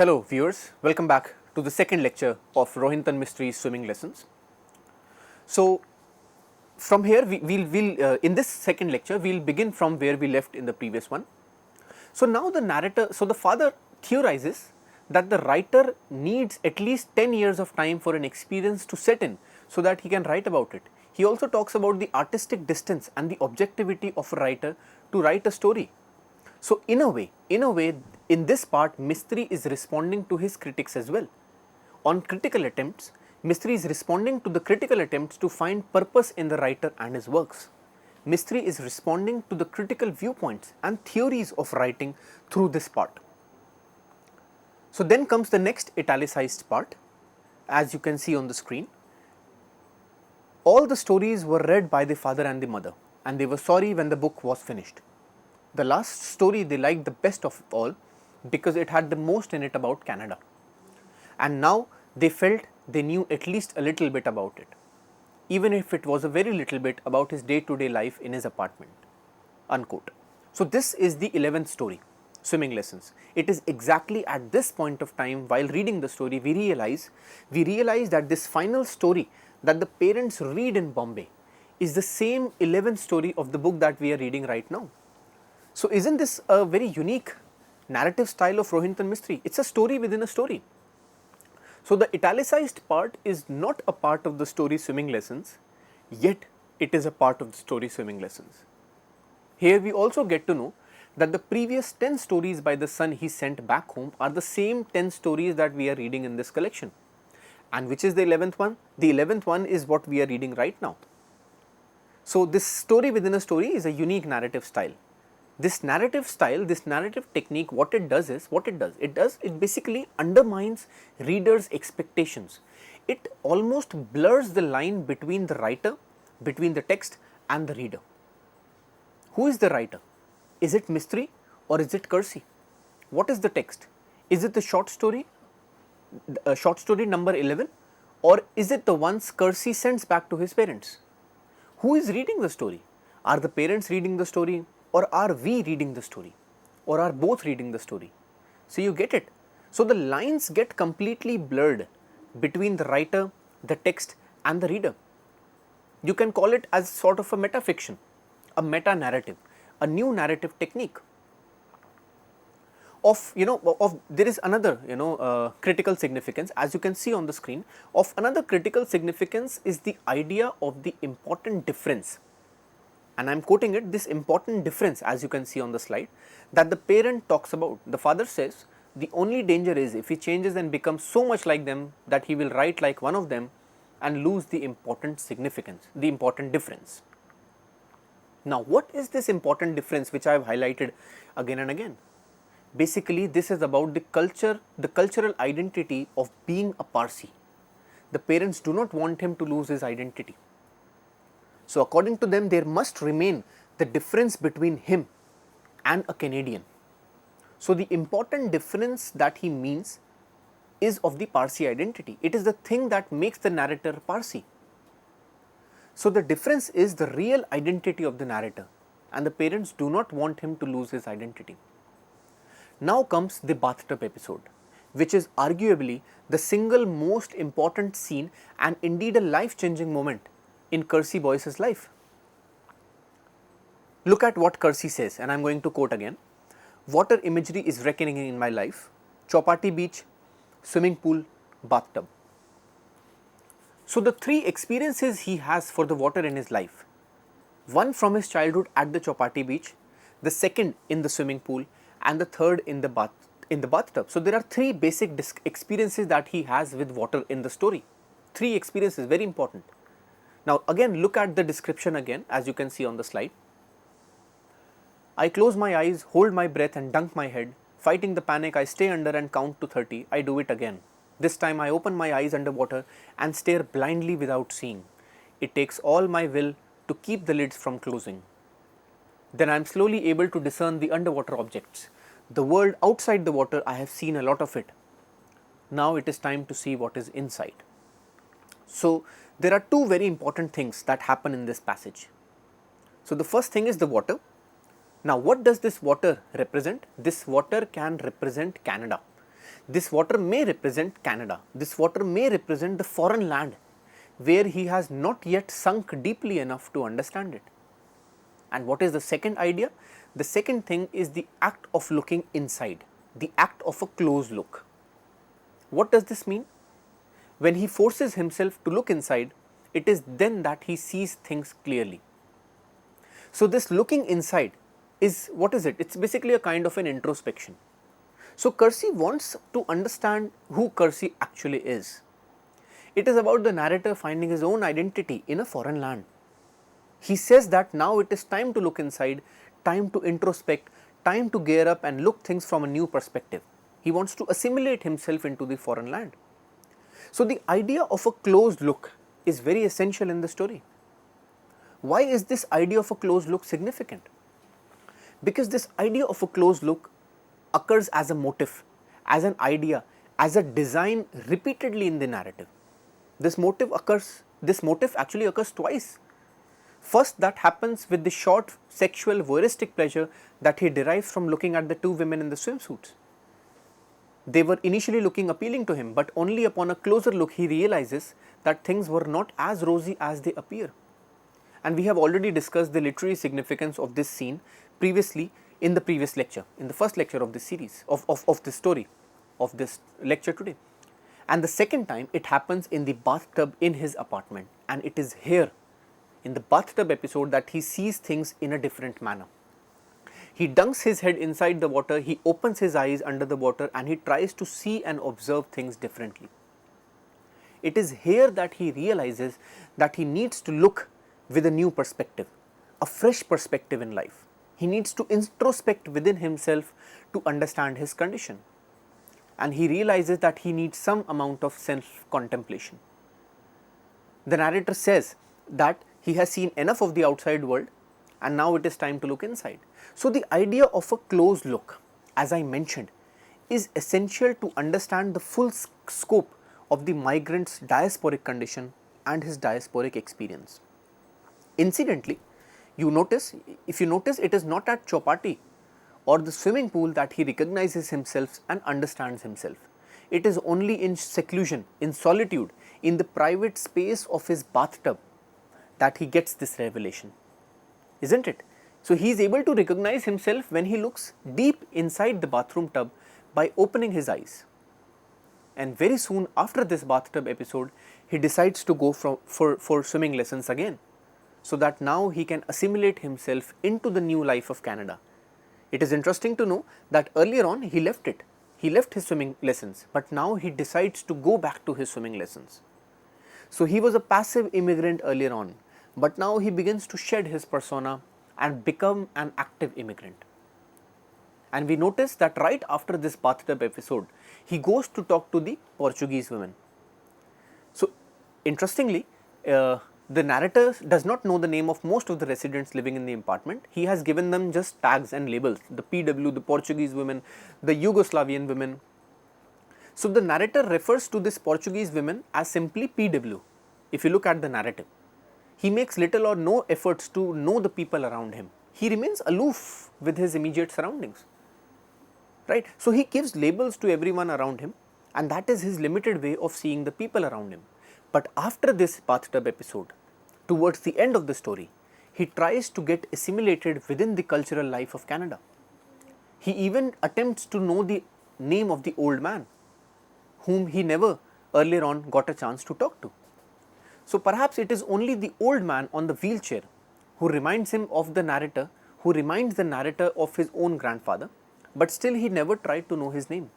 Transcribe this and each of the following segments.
Hello viewers, welcome back to the second lecture of Rohinton Mistry's swimming lessons. So from here we'll in this second lecture we'll begin from where we left in the previous one. So now the father theorizes that the writer needs at least 10 years of time for an experience to set in so that he can write about it. He also talks about the artistic distance and the objectivity of a writer to write a story. So in a way, in this part, Mistry is responding to his critics as well. On critical attempts, Mistry is responding to the critical attempts to find purpose in the writer and his works. Mistry is responding to the critical viewpoints and theories of writing through this part. So then comes the next italicized part, as you can see on the screen. All the stories were read by the father and the mother, and they were sorry when the book was finished. The last story they liked the best of all because it had the most in it about Canada. And now they felt they knew at least a little bit about it, even if it was a very little bit about his day-to-day life in his apartment. Unquote. So this is the 11th story, Swimming Lessons. It is exactly at this point of time while reading the story we realize that this final story that the parents read in Bombay is the same 11th story of the book that we are reading right now. So isn't this a very unique narrative style of Rohinton Mistry? It's a story within a story. So the italicized part is not a part of the story Swimming Lessons, yet it is a part of the story Swimming Lessons. Here we also get to know that the previous 10 stories by the son he sent back home are the same 10 stories that we are reading in this collection. And which is the 11th one? The 11th one is what we are reading right now. So this story within a story is a unique narrative style. This narrative style, this narrative technique, what it basically undermines readers' expectations. It almost blurs the line between the writer, between the text and the reader. Who is the writer? Is it Mistry or is it Kersey? What is the text? Is it the short story number 11, or is it the ones Kersey sends back to his parents? Who is reading the story? Are the parents reading the story? Or are we reading the story, or are both reading the story? So you get it. So the lines get completely blurred between the writer, the text and the reader. You can call it as sort of a metafiction, a meta narrative, a new narrative technique. There is another critical significance, as you can see on the screen. Of another critical significance is the idea of the important difference. And I am quoting it, this important difference, as you can see on the slide, that the parent talks about. The father says, the only danger is if he changes and becomes so much like them that he will write like one of them and lose the important significance, the important difference. Now what is this important difference which I have highlighted again and again? Basically this is about the culture, the cultural identity of being a Parsi. The parents do not want him to lose his identity. So according to them, there must remain the difference between him and a Canadian. So the important difference that he means is of the Parsi identity. It is the thing that makes the narrator Parsi. So the difference is the real identity of the narrator, and the parents do not want him to lose his identity. Now comes the bathtub episode, which is arguably the single most important scene and indeed a life-changing moment in Kersey Boyce's life. Look at what Kersey says, and I am going to quote again. Water imagery is reckoning in my life. Chowpatty beach, swimming pool, bathtub. So the three experiences he has for the water in his life. One from his childhood at the Chowpatty beach, the second in the swimming pool, and the third in the bathtub. So there are three basic experiences that he has with water in the story. Three experiences, very important. Now again look at the description again, as you can see on the slide. I close my eyes, hold my breath and dunk my head. Fighting the panic, I stay under and count to 30. I do it again. This time I open my eyes underwater and stare blindly without seeing. It takes all my will to keep the lids from closing. Then I am slowly able to discern the underwater objects. The world outside the water, I have seen a lot of it. Now it is time to see what is inside. So there are two very important things that happen in this passage. So the first thing is the water. Now what does this water represent? This water can represent Canada. This water may represent Canada. This water may represent the foreign land where he has not yet sunk deeply enough to understand it. And what is the second idea? The second thing is the act of looking inside, the act of a close look. What does this mean? When he forces himself to look inside, it is then that he sees things clearly. So this looking inside is, what is it? It's basically a kind of an introspection. So Kersey wants to understand who Kersey actually is. It is about the narrator finding his own identity in a foreign land. He says that now it is time to look inside, time to introspect, time to gear up and look things from a new perspective. He wants to assimilate himself into the foreign land. So the idea of a closed look is very essential in the story. Why is this idea of a closed look significant? Because this idea of a closed look occurs as a motif, as an idea, as a design repeatedly in the narrative. This motif actually occurs twice. First, that happens with the short sexual voyeuristic pleasure that he derives from looking at the two women in the swimsuits. They were initially looking appealing to him, but only upon a closer look he realizes that things were not as rosy as they appear. And we have already discussed the literary significance of this scene previously in the previous lecture, in the first lecture of this series, of this story, of this lecture today. And the second time it happens in the bathtub in his apartment, and it is here in the bathtub episode that he sees things in a different manner. He dunks his head inside the water, he opens his eyes under the water, and he tries to see and observe things differently. It is here that he realizes that he needs to look with a new perspective, a fresh perspective in life. He needs to introspect within himself to understand his condition. And he realizes that he needs some amount of self-contemplation. The narrator says that he has seen enough of the outside world and now it is time to look inside. So the idea of a close look, as I mentioned, is essential to understand the full scope of the migrant's diasporic condition and his diasporic experience. Incidentally, if you notice, it is not at Chowpatty or the swimming pool that he recognizes himself and understands himself. It is only in seclusion, in solitude, in the private space of his bathtub that he gets this revelation, isn't it? So he is able to recognize himself when he looks deep inside the bathroom tub by opening his eyes. And very soon after this bathtub episode, he decides to go for swimming lessons again, so that now he can assimilate himself into the new life of Canada. It is interesting to know that earlier on he left it. He left his swimming lessons, but now he decides to go back to his swimming lessons. So he was a passive immigrant earlier on, but now he begins to shed his persona and become an active immigrant. And we notice that right after this bathtub episode, he goes to talk to the Portuguese women. So interestingly, the narrator does not know the name of most of the residents living in the apartment. He has given them just tags and labels, the PW, the Portuguese women, the Yugoslavian women. So the narrator refers to this Portuguese women as simply PW. If you look at the narrative, he makes little or no efforts to know the people around him. He remains aloof with his immediate surroundings, right? So he gives labels to everyone around him, and that is his limited way of seeing the people around him. But after this bathtub episode, towards the end of the story, he tries to get assimilated within the cultural life of Canada. He even attempts to know the name of the old man, whom he never earlier on got a chance to talk to. So perhaps it is only the old man on the wheelchair who reminds him of the narrator, who reminds the narrator of his own grandfather, but still he never tried to know his name.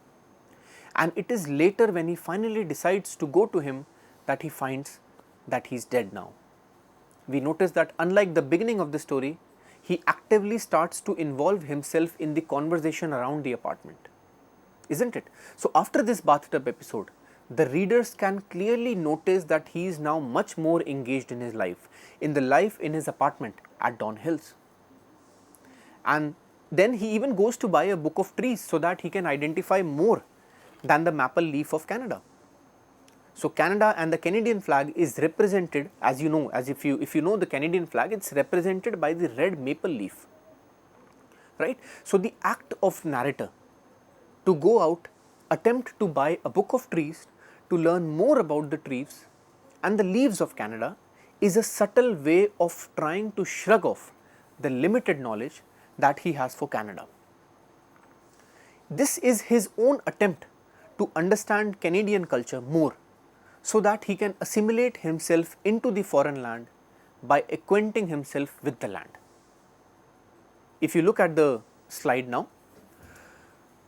And it is later when he finally decides to go to him that he finds that he is dead now. We notice that unlike the beginning of the story, he actively starts to involve himself in the conversation around the apartment, isn't it? So after this bathtub episode, the readers can clearly notice that he is now much more engaged in his life, in the life in his apartment at Don Hills. And then he even goes to buy a book of trees so that he can identify more than the maple leaf of Canada. So Canada and the Canadian flag is represented, as you know, if you know the Canadian flag, it's represented by the red maple leaf, right? So the act of narrator to go out attempt to buy a book of trees to learn more about the trees and the leaves of Canada is a subtle way of trying to shrug off the limited knowledge that he has for Canada. This is his own attempt to understand Canadian culture more so that he can assimilate himself into the foreign land by acquainting himself with the land. If you look at the slide now,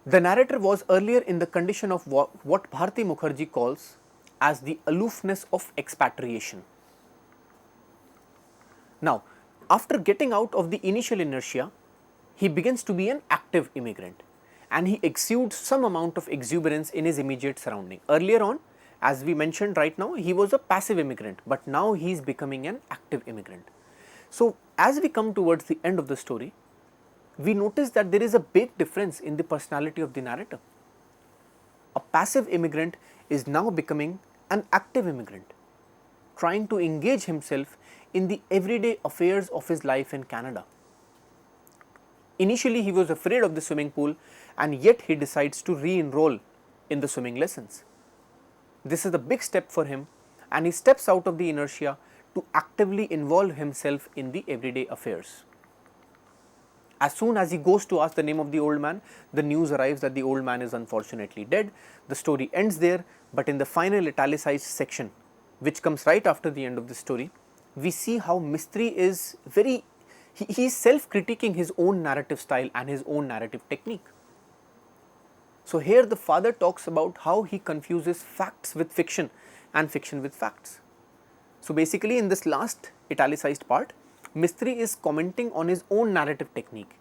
the narrator was earlier in the condition of what Bharati Mukherjee calls as the aloofness of expatriation. Now, after getting out of the initial inertia, he begins to be an active immigrant and he exudes some amount of exuberance in his immediate surrounding. Earlier on, as we mentioned right now, he was a passive immigrant, but now he is becoming an active immigrant. So, as we come towards the end of the story, we notice that there is a big difference in the personality of the narrator. A passive immigrant is now becoming an active immigrant, trying to engage himself in the everyday affairs of his life in Canada. Initially, he was afraid of the swimming pool and yet he decides to re-enroll in the swimming lessons. This is a big step for him and he steps out of the inertia to actively involve himself in the everyday affairs. As soon as he goes to ask the name of the old man, the news arrives that the old man is unfortunately dead. The story ends there, but in the final italicized section, which comes right after the end of the story, we see how Mistry is he is self-critiquing his own narrative style and his own narrative technique. So here the father talks about how he confuses facts with fiction and fiction with facts. So basically in this last italicized part, Mistry is commenting on his own narrative technique.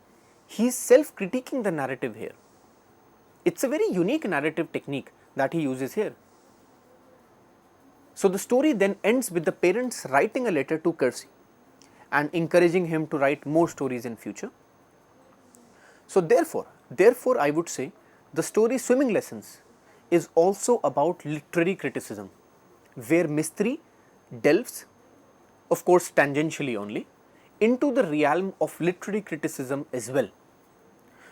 He is self-critiquing the narrative here. It's a very unique narrative technique that he uses here. So the story then ends with the parents writing a letter to Kersey and encouraging him to write more stories in future. So therefore I would say the story Swimming Lessons is also about literary criticism, where Mistry delves, of course tangentially only, into the realm of literary criticism as well.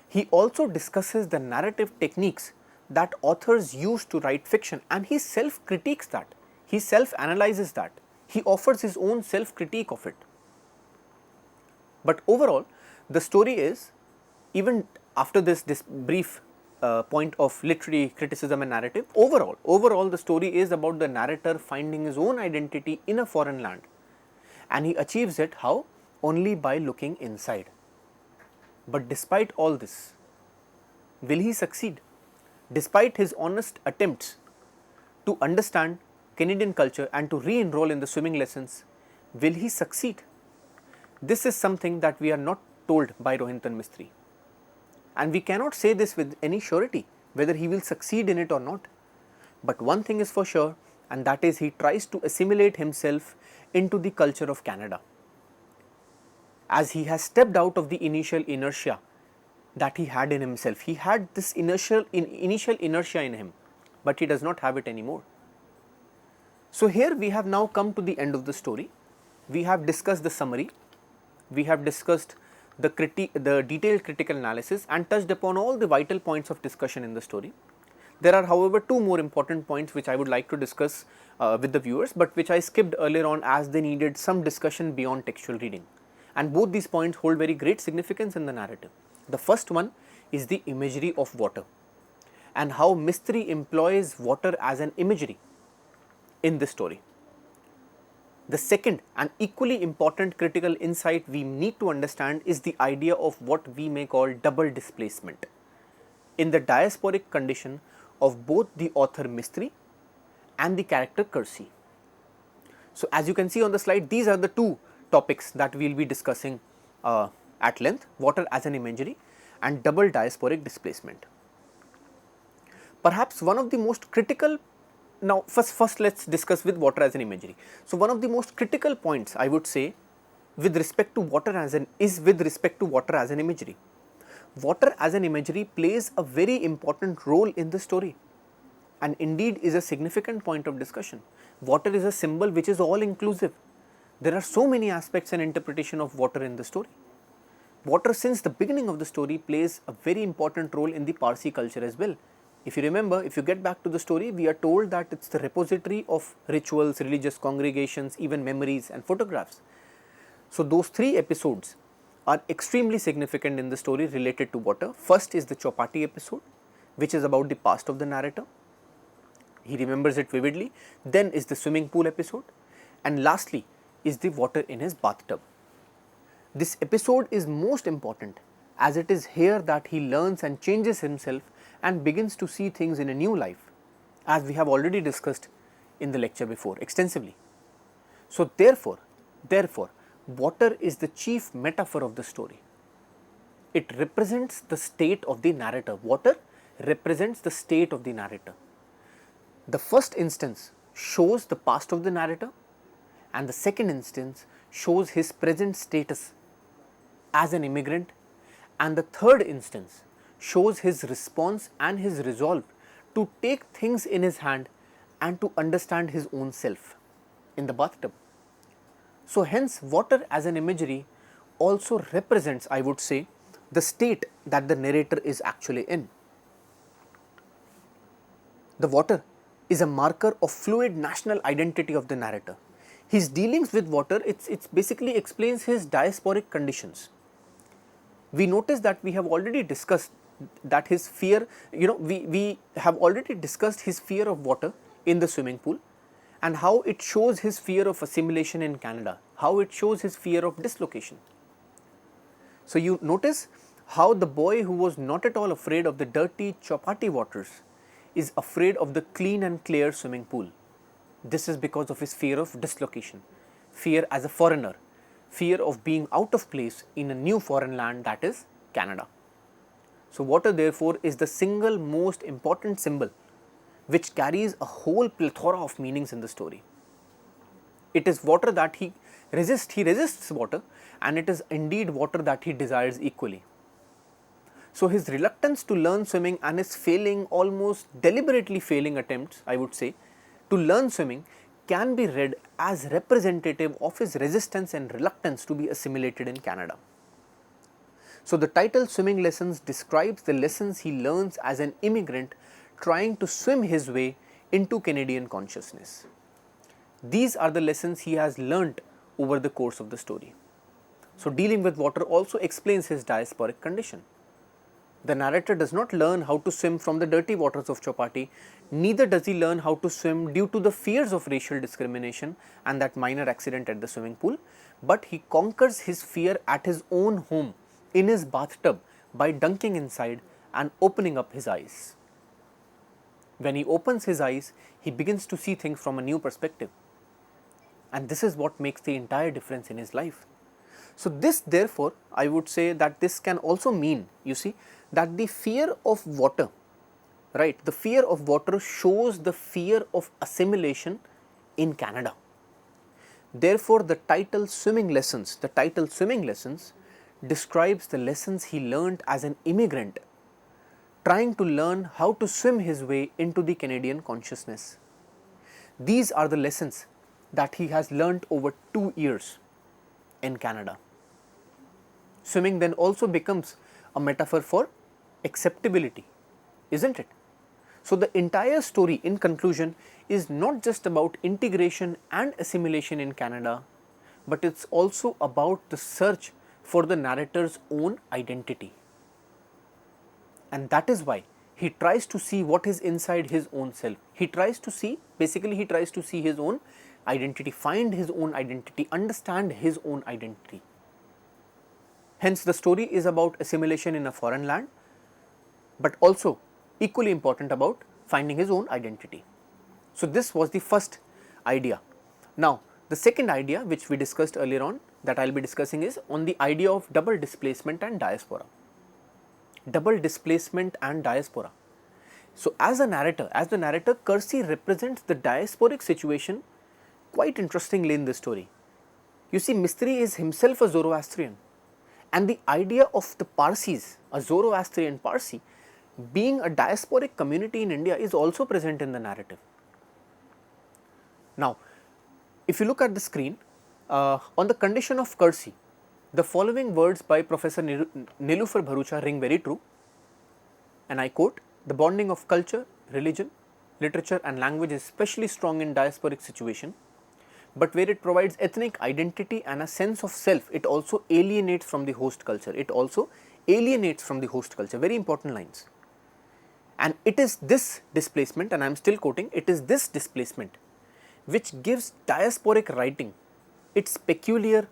He also discusses the narrative techniques that authors use to write fiction and he self-critiques that, he self-analyzes that, he offers his own self-critique of it. But overall, the story is, even after this brief point of literary criticism and narrative, overall the story is about the narrator finding his own identity in a foreign land, and he achieves it how? Only by looking inside. But despite all this, will he succeed? Despite his honest attempts to understand Canadian culture and to re-enroll in the swimming lessons, will he succeed? This is something that we are not told by Rohinton Mistry. And we cannot say this with any surety, whether he will succeed in it or not. But one thing is for sure, and that is he tries to assimilate himself into the culture of Canada. As he has stepped out of the initial inertia that he had in himself. He had this initial inertia in him, but he does not have it anymore. So here we have now come to the end of the story. We have discussed the summary, we have discussed the detailed critical analysis and touched upon all the vital points of discussion in the story. There are however two more important points which I would like to discuss with the viewers, but which I skipped earlier on as they needed some discussion beyond textual reading. And both these points hold very great significance in the narrative. The first one is the imagery of water and how Mistry employs water as an imagery in this story. The second and equally important critical insight we need to understand is the idea of what we may call double displacement in the diasporic condition of both the author Mistry and the character Kersey. So as you can see on the slide, these are the two topics that we will be discussing at length: water as an imagery and double diasporic displacement. Perhaps one of the most critical, now first let us discuss with water as an imagery. So one of the most critical points I would say with respect to water as an imagery. Water as an imagery plays a very important role in the story and indeed is a significant point of discussion. Water is a symbol which is all inclusive. There are so many aspects and interpretation of water in the story. Water since the beginning of the story plays a very important role in the Parsi culture as well. If you remember, if you get back to the story, we are told that it's the repository of rituals, religious congregations, even memories and photographs. So those 3 episodes are extremely significant in the story related to water. First is the Chopati episode, which is about the past of the narrator. He remembers it vividly. Then is the swimming pool episode, and lastly is the water in his bathtub. This episode is most important as it is here that he learns and changes himself and begins to see things in a new life, as we have already discussed in the lecture before extensively. So therefore, water is the chief metaphor of the story. It represents the state of the narrator. Water represents the state of the narrator. The first instance shows the past of the narrator, and the second instance shows his present status as an immigrant, and the third instance shows his response and his resolve to take things in his hand and to understand his own self in the bathtub. So hence water as an imagery also represents, I would say, the state that the narrator is actually in. The water is a marker of fluid national identity of the narrator. His dealings with water, it's basically explains his diasporic conditions. We notice that we have already discussed that his fear, we have already discussed his fear of water in the swimming pool, and how it shows his fear of assimilation in Canada, how it shows his fear of dislocation. So you notice how the boy who was not at all afraid of the dirty Chopati waters is afraid of the clean and clear swimming pool. This is because of his fear of dislocation, fear as a foreigner, fear of being out of place in a new foreign land, that is Canada. So water therefore is the single most important symbol which carries a whole plethora of meanings in the story. It is water that he resists water, and it is indeed water that he desires equally. So his reluctance to learn swimming and his failing, almost deliberately failing attempts, I would say, to learn swimming can be read as representative of his resistance and reluctance to be assimilated in Canada. So the title Swimming Lessons describes the lessons he learns as an immigrant trying to swim his way into Canadian consciousness. These are the lessons he has learnt over the course of the story. So dealing with water also explains his diasporic condition. The narrator does not learn how to swim from the dirty waters of Chopati, neither does he learn how to swim due to the fears of racial discrimination and that minor accident at the swimming pool, but he conquers his fear at his own home, in his bathtub, by dunking inside and opening up his eyes. When he opens his eyes, he begins to see things from a new perspective. And this is what makes the entire difference in his life. So this, therefore, I would say that this can also mean, you see, that the fear of water, right, the fear of water shows the fear of assimilation in Canada. Therefore, the title Swimming Lessons describes the lessons he learned as an immigrant, trying to learn how to swim his way into the Canadian consciousness. These are the lessons that he has learned over 2 years in Canada. Swimming then also becomes a metaphor for acceptability, isn't it? So the entire story, in conclusion, is not just about integration and assimilation in Canada, but it's also about the search for the narrator's own identity. And that is why he tries to see what is inside his own self. He tries to see his own identity, find his own identity, understand his own identity. Hence the story is about assimilation in a foreign land, but also equally important about finding his own identity. So this was the first idea. Now the second idea, which we discussed earlier on, that I will be discussing, is on the idea of double displacement and diaspora. Double displacement and diaspora. So as the narrator, Kersey represents the diasporic situation quite interestingly in this story. You see, Mistry is himself a Zoroastrian, and the idea of the Parsis, a Zoroastrian Parsi, being a diasporic community in India is also present in the narrative. Now, if you look at the screen, on the condition of Kersey, the following words by Professor Nilufar Bharucha ring very true, and I quote, The bonding of culture, religion, literature and language is especially strong in diasporic situation, but where it provides ethnic identity and a sense of self, it also alienates from the host culture. It also alienates from the host culture. Very important lines. And it is this displacement, and I am still quoting, it is this displacement which gives diasporic writing its peculiar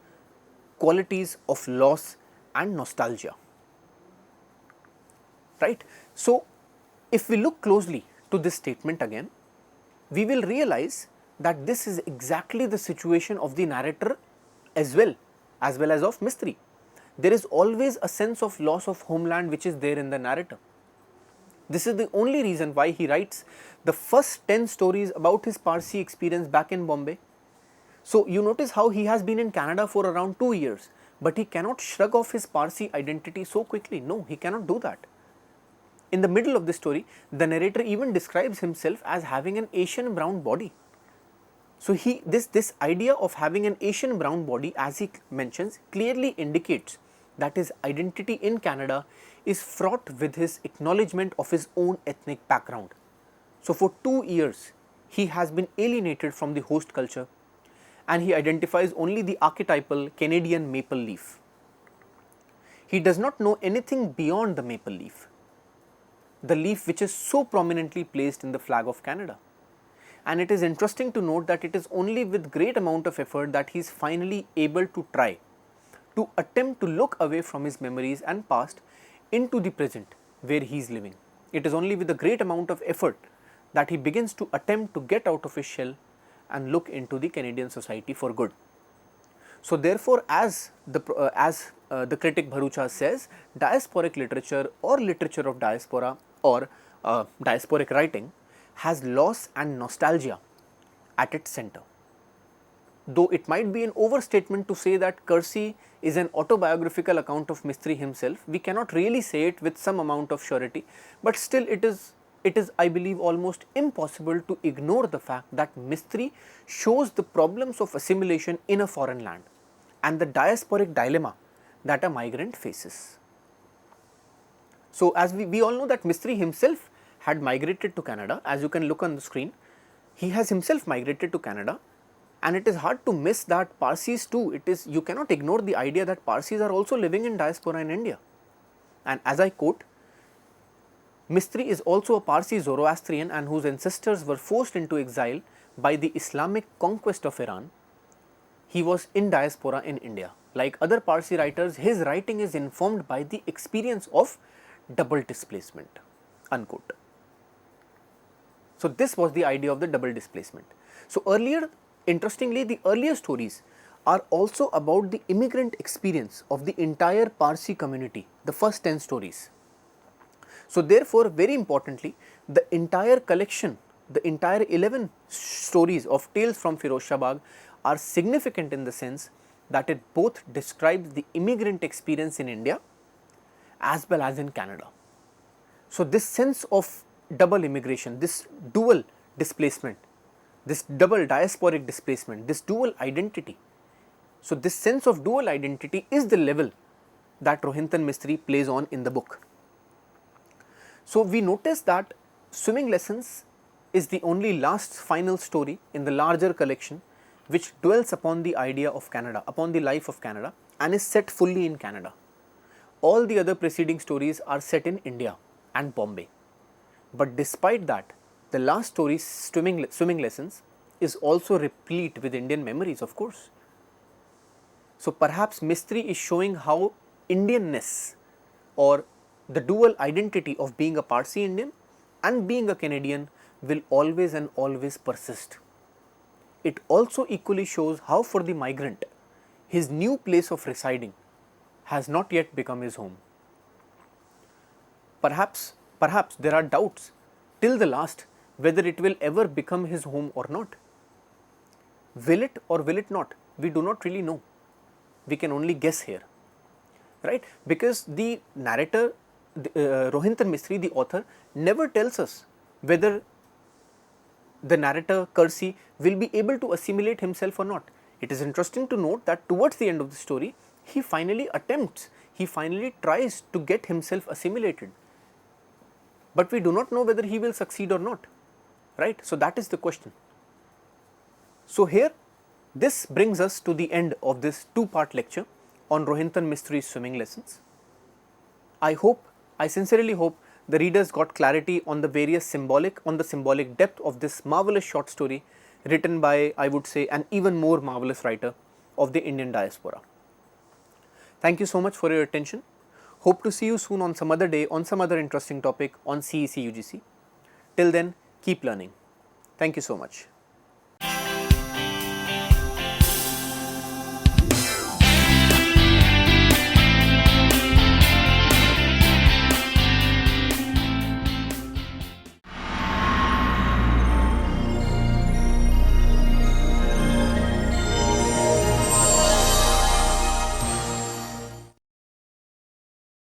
qualities of loss and nostalgia. Right. So, if we look closely to this statement again, we will realize that this is exactly the situation of the narrator as well as of Mistry. There is always a sense of loss of homeland which is there in the narrator. This is the only reason why he writes the first 10 stories about his Parsi experience back in Bombay. So, you notice how he has been in Canada for around 2 years, but he cannot shrug off his Parsi identity so quickly. No, he cannot do that. In the middle of the story, the narrator even describes himself as having an Asian brown body. So, this idea of having an Asian brown body, as he mentions, clearly indicates that his identity in Canada is fraught with his acknowledgement of his own ethnic background. So, for 2 years, he has been alienated from the host culture and he identifies only the archetypal Canadian maple leaf. He does not know anything beyond the maple leaf, the leaf which is so prominently placed in the flag of Canada. And it is interesting to note that it is only with great amount of effort that he is finally able to try to attempt to look away from his memories and past into the present where he is living. It is only with a great amount of effort that he begins to attempt to get out of his shell and look into the Canadian society for good. So, therefore, as the critic Bharucha says, diasporic literature or literature of diaspora or diasporic writing has loss and nostalgia at its center. Though it might be an overstatement to say that Kersey is an autobiographical account of Mistry himself, we cannot really say it with some amount of surety, but still it is I believe almost impossible to ignore the fact that Mistry shows the problems of assimilation in a foreign land and the diasporic dilemma that a migrant faces. So, as we all know that Mistry himself had migrated to Canada, as you can look on the screen, he has himself migrated to Canada, and it is hard to miss that Parsis too, you cannot ignore the idea that Parsis are also living in diaspora in India. And as I quote, Mistry is also a Parsi Zoroastrian and whose ancestors were forced into exile by the Islamic conquest of Iran. He was in diaspora in India. Like other Parsi writers, his writing is informed by the experience of double displacement, unquote. So, this was the idea of the double displacement. So, earlier, interestingly, the earlier stories are also about the immigrant experience of the entire Parsi community, the first 10 stories. So, therefore, very importantly, the entire collection, the entire 11 stories of Tales from Firozshabad are significant in the sense that it both describes the immigrant experience in India as well as in Canada. So, this sense of double immigration, this dual displacement, this double diasporic displacement, this dual identity. So, this sense of dual identity is the level that Rohinton Mistry plays on in the book. So, we notice that Swimming Lessons is the only last final story in the larger collection which dwells upon the idea of Canada, upon the life of Canada, and is set fully in Canada. All the other preceding stories are set in India and Bombay. But despite that, the last story, Swimming Lessons, is also replete with Indian memories, of course. So, perhaps Mistry is showing how Indianness or the dual identity of being a Parsi Indian and being a Canadian will always and always persist. It also equally shows how for the migrant, his new place of residing has not yet become his home. Perhaps there are doubts till the last whether it will ever become his home or not. Will it or will it not? We do not really know. We can only guess here, right? Because the narrator, Rohinton Mistry, the author, never tells us whether the narrator Kersey will be able to assimilate himself or not. It is interesting to note that towards the end of the story, he finally tries to get himself assimilated. but we do not know whether he will succeed or not, right? So that is the question. So here, this brings us to the end of this two-part lecture on Rohinton Mistry's swimming lessons. I sincerely hope the readers got clarity on the symbolic depth of this marvelous short story written by, I would say, an even more marvelous writer of the Indian diaspora. Thank you so much for your attention. Hope to see you soon on some other day on some other interesting topic on CEC-UGC. Till then, keep learning. Thank you so much.